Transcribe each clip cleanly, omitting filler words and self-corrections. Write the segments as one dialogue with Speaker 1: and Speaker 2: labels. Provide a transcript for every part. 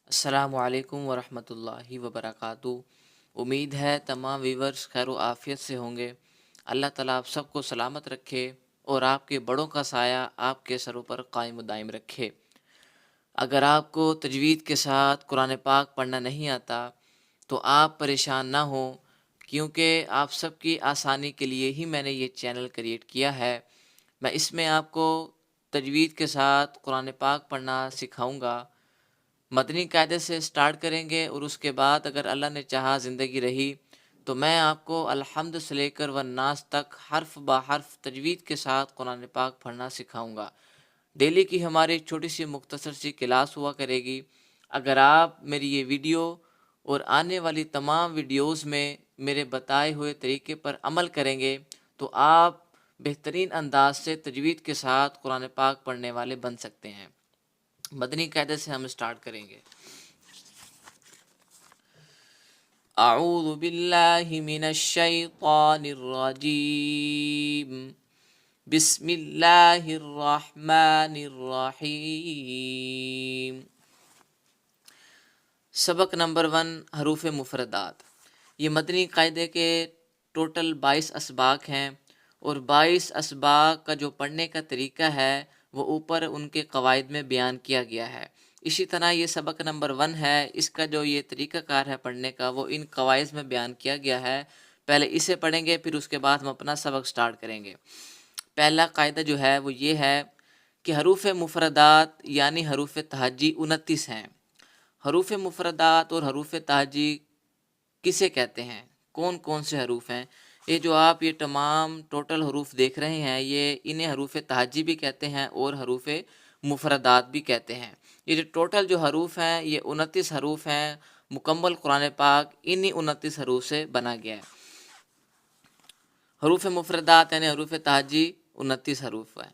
Speaker 1: अस्सलामु अलैकुम वरहमतुल्लाहि वबरकातुहू। उम्मीद है तमाम व्यूवर्स खैर व आफ़ियत से होंगे। अल्लाह ताला आप सबको सलामत रखे और आपके बड़ों का साया आपके सरों पर कायम व दायम रखे। अगर आपको तजवीद के साथ कुरान पाक पढ़ना नहीं आता तो आप परेशान ना हो, क्योंकि आप सबकी आसानी के लिए ही मैंने ये चैनल क्रिएट किया है। मैं इसमें आपको तजवीद के साथ कुरान पाक पढ़ना सिखाऊंगा। मदनी कायदे से स्टार्ट करेंगे और उसके बाद अगर अल्लाह ने चाहा ज़िंदगी रही तो मैं आपको अलहम्द से लेकर व नास तक हर्फ ब हर्फ तजवीद के साथ कुरान पाक पढ़ना सिखाऊंगा। डेली की हमारी एक छोटी सी मुख्तसर सी क्लास हुआ करेगी। अगर आप मेरी ये वीडियो और आने वाली तमाम वीडियोस में मेरे बताए हुए तरीके पर अमल करेंगे तो आप बेहतरीन अंदाज से तजवीद के साथ कुरान पाक पढ़ने वाले बन सकते हैं। मदनी कायदे से हम स्टार्ट करेंगे। अऊज़ु बिल्लाहि मिनश शैतानिर रजीम। बिस्मिल्लाहिर रहमानिर रहीम। सबक नंबर 1, हरूफ मुफरदात। ये मदनी कायदे के टोटल 22 असबाक हैं और 22 असबाक का जो पढ़ने का तरीका है वो ऊपर उनके कवायद में बयान किया गया है। इसी तरह ये सबक नंबर 1 है, इसका जो ये तरीक़ाकार है पढ़ने का वो इन कवायद में बयान किया गया है। पहले इसे पढ़ेंगे फिर उसके बाद हम अपना सबक स्टार्ट करेंगे। पहला कायदा जो है वो ये है कि हरूफ मुफरदात यानी हरूफ तहज्जी 29 हैं। हरूफ मुफरदात और हरूफ तहज्जी किसे कहते हैं, कौन कौन से हरूफ हैं? ये जो आप ये तमाम टोटल हरूफ देख रहे हैं ये इन्हें हरूफ तहज्जी भी कहते हैं और हरूफ मुफरदात भी कहते हैं। ये जो टोटल जो हरूफ हैं ये 29 हरूफ हैं। मुकम्मल कुरान पाक इन्हीं 29 हरूफ से बना गया है। हरूफ मुफरदात यानी हरूफ तहज्जी 29 हरूफ है।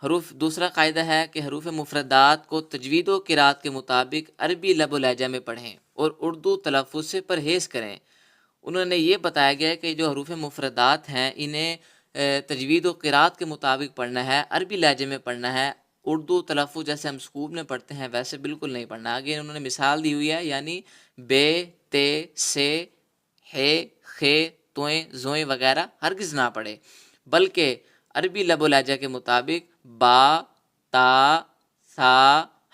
Speaker 1: हरूफ दूसरा कायदा है कि हरूफ मुफरदात को तजवीद व किरात के मुताबिक अरबी लब लहजा में पढ़ें और उर्दू तलफ़ुज़ से परहेज़ करें। उन्होंने ये बताया गया कि जो हरूफ मुफरदात हैं इन्हें तजवीद व किरात के मुताबिक पढ़ना है, अरबी लहजे में पढ़ना है। उर्दू तलफ़ुज़ जैसे हम स्कूल में पढ़ते हैं वैसे बिल्कुल नहीं पढ़ना। आगे उन्होंने मिसाल दी हुई है, यानी बे, ते, से, हे, खे, तोएं, जोएं वगैरह हरगिज़ ना पढ़े, बल्कि अरबी लब लहजा के मुताबिक बा, ता, सा,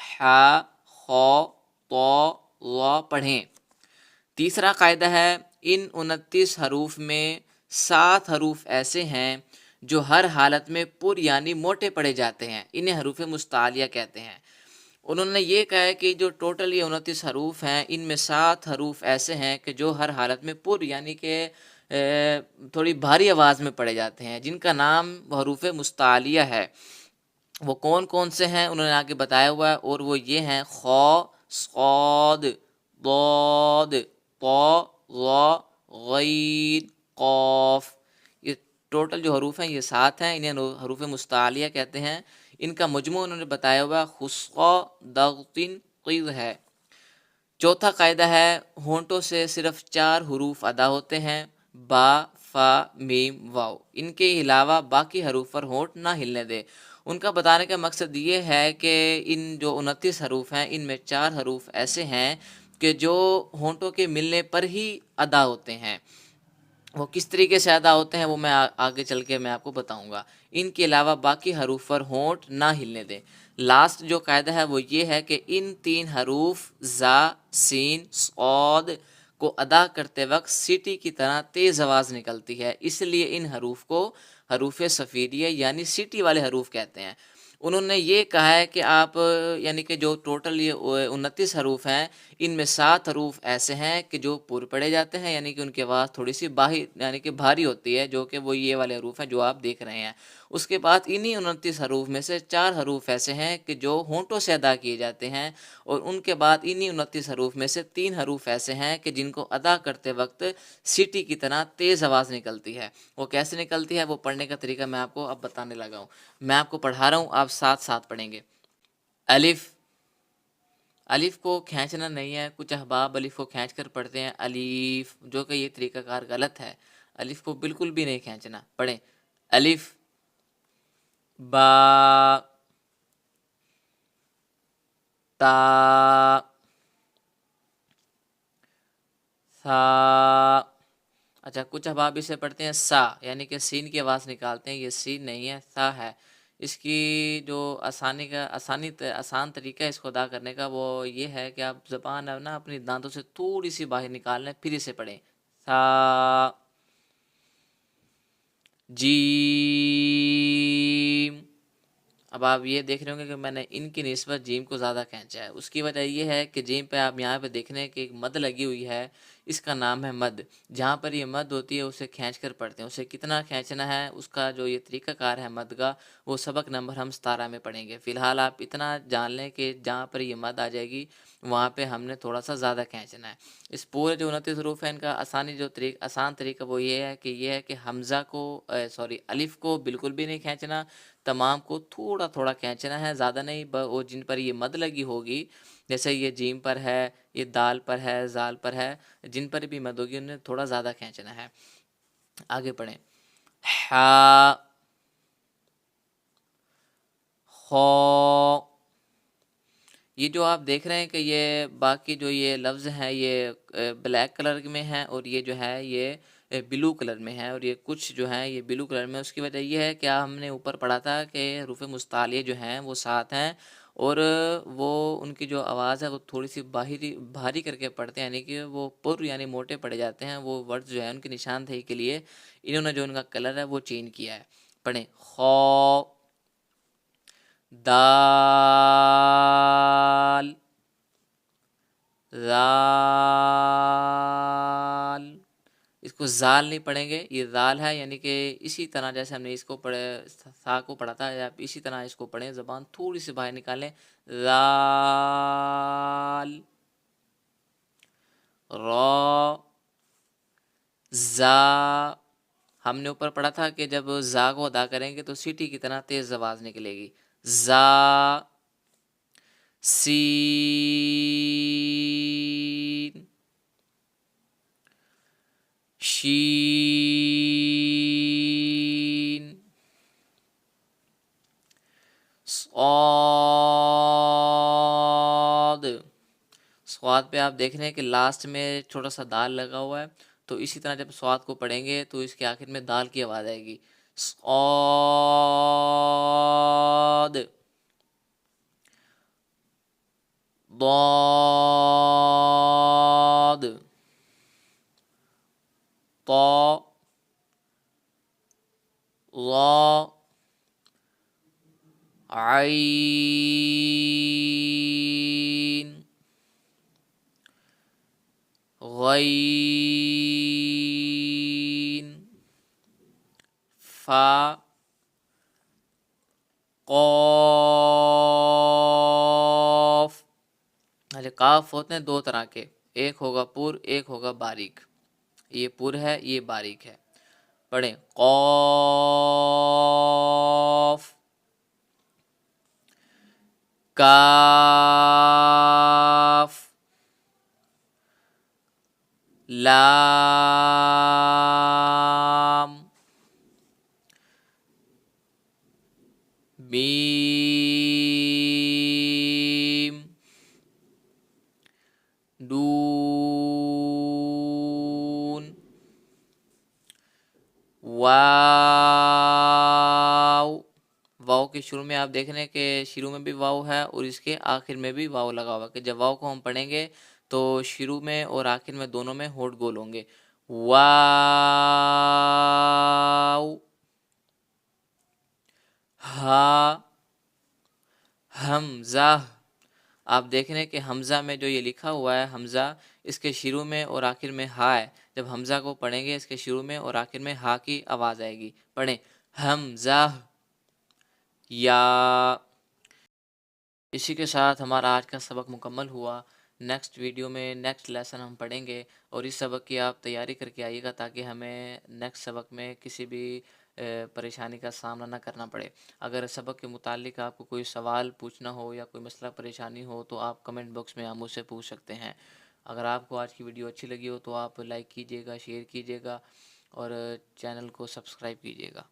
Speaker 1: हा, खौ, तो, व पढ़ें। तीसरा कायदा है, इन 29 हरूफ में 7 हरूफ ऐसे हैं जो हर हालत में पुर यानी मोटे पढ़े जाते हैं, इन्हें हरूफ मुस्तालिया कहते हैं। उन्होंने ये कहा है कि जो टोटल ये 29 हरूफ हैं इनमें 7 हरूफ ऐसे हैं कि जो हर हालत में पुर यानी कि थोड़ी भारी आवाज़ में पढ़े जाते हैं, जिनका नाम हरूफ मुस्तालिया है। वो कौन कौन से हैं उन्होंने आगे बताया हुआ है, और वो ये हैं खौ, सौद, दौद, तो, गैन, कौफ। ये टोटल जो हरूफ हैं ये 7 हैं, इन्हें हरूफ मुस्तालिया कहते हैं। इनका मजमू उन्होंने बताया हुआ खुस्क़ा दग़्तिन क़िज़ है। चौथा कायदा है, होंठों से सिर्फ 4 हरूफ अदा होते हैं, बा, फ़ा, मीम, वाव। इनके अलावा बाकी हरूफ पर होंठ ना हिलने दे। उनका बताने का मकसद ये है कि इन जो 29 हरूफ हैं इनमें 4 हरूफ ऐसे हैं कि जो होंठों के मिलने पर ही अदा होते हैं। वो किस तरीके से अदा होते हैं वो मैं आगे चल के मैं आपको बताऊंगा। इनके अलावा बाकी हरूफ पर होंठ ना हिलने दें। लास्ट जो कायदा है वो ये है कि इन 3 हरूफ ज़ा, सीन, सौद को अदा करते वक्त सीटी की तरह तेज़ आवाज़ निकलती है, इसलिए इन हरूफ को हरूफ सफ़ीरिया यानी सीटी वाले हरूफ कहते हैं। उन्होंने ये कहा है कि आप यानी कि जो टोटल ये 29 हरूफ हैं इनमें 7 हरूफ ऐसे हैं कि जो पूरे पढ़े जाते हैं, यानी कि उनकी आवाज़ थोड़ी सी बाही यानी कि भारी होती है, जो कि वो ये वाले हरूफ हैं जो आप देख रहे हैं। उसके बाद इन्हीं 29 हरूफ में से 4 हरूफ ऐसे हैं कि जो होंठों से अदा किए जाते हैं, और उनके बाद इन्हीं 29 हरूफ में से 3 हरूफ ऐसे हैं कि जिनको अदा करते वक्त सीटी की तरह तेज़ आवाज़ निकलती है। वो कैसे निकलती है वो पढ़ने का तरीका मैं आपको अब बताने लगा हूँ। मैं आपको पढ़ा रहा हूँ, आप साथ साथ पढ़ेंगे। अलिफ, अलिफ को खींचना नहीं है। कुछ अहबाब अलिफ को खींच कर पढ़ते हैं अलीफ, जो कि ये तरीक़ाकार गलत है। अलिफ को बिल्कुल भी नहीं खींचना। पढ़ें अलिफ, बा, ता, सा। अच्छा, कुछ अहबाब इसे पढ़ते हैं सा, यानी कि सीन की आवाज़ निकालते हैं, ये सीन नहीं है, सा है। इसकी जो आसान तरीका है इसको अदा करने का, वो ये है कि आप ज़बान है ना अपनी दांतों से थोड़ी सी बाहर निकाल लें, फिर इसे पढ़ें। सा, जीम। अब आप ये देख रहे होंगे कि मैंने इनकी निस्बत जीम को ज़्यादा खींचा है। उसकी वजह ये है कि जीम पे आप यहाँ पे देख रहे हैं कि एक मद लगी हुई है, इसका नाम है मद। जहाँ पर ये मद होती है उसे खींच कर पढ़ते हैं। उसे कितना खींचना है, उसका जो ये तरीक़ाकार है मद का, वो सबक नंबर हम 17 में पढ़ेंगे। फ़िलहाल आप इतना जान लें कि जहाँ पर ये मद आ जाएगी वहाँ पे हमने थोड़ा सा ज़्यादा खींचना है। इस पूरे जो 29 हरूफ हैं इनका आसान तरीका वो ये है कि हमज़ा को सॉरी अलिफ़ को बिल्कुल भी नहीं खींचना, तमाम को थोड़ा थोड़ा खींचना है, ज़्यादा नहीं। वो जिन पर ये मद लगी होगी, जैसे ये जीम पर है, ये दाल पर है, जाल पर है, जिन पर भी मद होगी उन्हें थोड़ा ज़्यादा खींचना है। आगे पढ़ें। हा, खौ। ये जो आप देख रहे हैं कि ये बाकी जो ये लफ्ज़ हैं ये ब्लैक कलर में हैं और ये जो है ये ब्लू कलर में है, और ये कुछ जो हैं ये ब्लू कलर में। उसकी वजह ये है कि हमने ऊपर पढ़ा था कि हरूफ मुस्तालिया जो हैं वो 7 हैं, और वो उनकी जो आवाज़ है वो थोड़ी सी भारी करके पढ़ते हैं, यानी कि वो पुर यानी मोटे पड़े जाते हैं। वो वर्ड्स जो है उनकी निशानदेही के लिए इन्होंने जो उनका कलर है वो चेंज किया है। पढ़ें। खौ, दाल, ज़ाल। इसको ज़ाल नहीं पढ़ेंगे, ये ज़ाल है, यानी कि इसी तरह जैसे हमने इसको पढ़े सा को पढ़ा था, आप इसी तरह इसको पढ़ें, ज़बान थोड़ी सी बाहर निकालें। ज़ाल, रॉ, ज़ा। हमने ऊपर पढ़ा था कि जब ज़ा को अदा करेंगे तो सीटी की तरह तेज़ आवाज़ निकलेगी। ज़ा, सीन, शीन, स्वाद। स्वाद पे आप देख रहे हैं कि लास्ट में छोटा सा दाल लगा हुआ है, तो इसी तरह जब स्वाद को पढ़ेंगे तो इसके आखिर में दाल की आवाज़ आएगी। स्वाद, ضاد, طا، ظا، عين، غين، فا، قاف। अच्छा, काफ होते हैं दो तरह के, एक होगा पुर, एक होगा बारीक। ये पुर है, ये बारीक है। पढ़ें। कौफ, काफ, लाम, मीम, नून, वाव। वाव के शुरू में आप देख रहे हैं कि शुरू में भी वाव है और इसके आखिर में भी वाव लगा हुआ है, कि जब वाव को हम पढ़ेंगे तो शुरू में और आखिर में दोनों में होठ गोल होंगे। वाव, हा, हमजा। आप देख रहे हैं कि हमज़ा में जो ये लिखा हुआ है हमज़ा, इसके शुरू में और आखिर में हा है। जब हमज़ा को पढ़ेंगे इसके शुरू में और आखिर में हा की आवाज़ आएगी। पढ़ें। हमज़ा, या। इसी के साथ हमारा आज का सबक मुकम्मल हुआ। नेक्स्ट वीडियो में नेक्स्ट लेसन हम पढ़ेंगे, और इस सबक की आप तैयारी करके आइएगा ताकि हमें नेक्स्ट सबक में किसी भी परेशानी का सामना ना करना पड़े। अगर सबक के मुतालिक आपको कोई सवाल पूछना हो या कोई मसला परेशानी हो तो आप कमेंट बॉक्स में आप मुझसे पूछ सकते हैं। अगर आपको आज की वीडियो अच्छी लगी हो तो आप लाइक कीजिएगा, शेयर कीजिएगा और चैनल को सब्सक्राइब कीजिएगा।